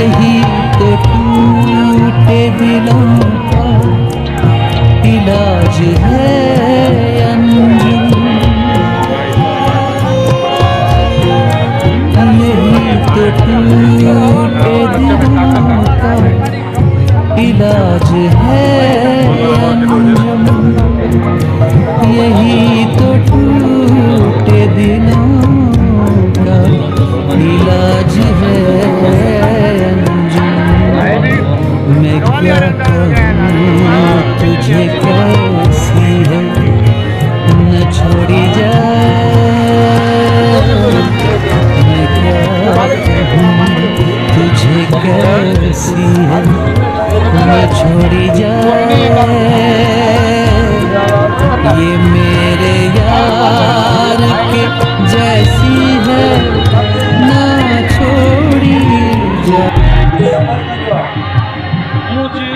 यही तो टूटे दिलों का इलाज है अंजुम। यही तो टूटे दिलों का इलाज है अंजुम। यही तो टूटे दिलों का इलाज है अंजुम। मैं क्या कहूँ तुझे कैसी है न छोड़ी जाए। मैं क्या कहूँ तुझे कैसी है न छोड़ी जाए। ये मेरे यार के जैसी है ना छोड़ी जाए। मुझे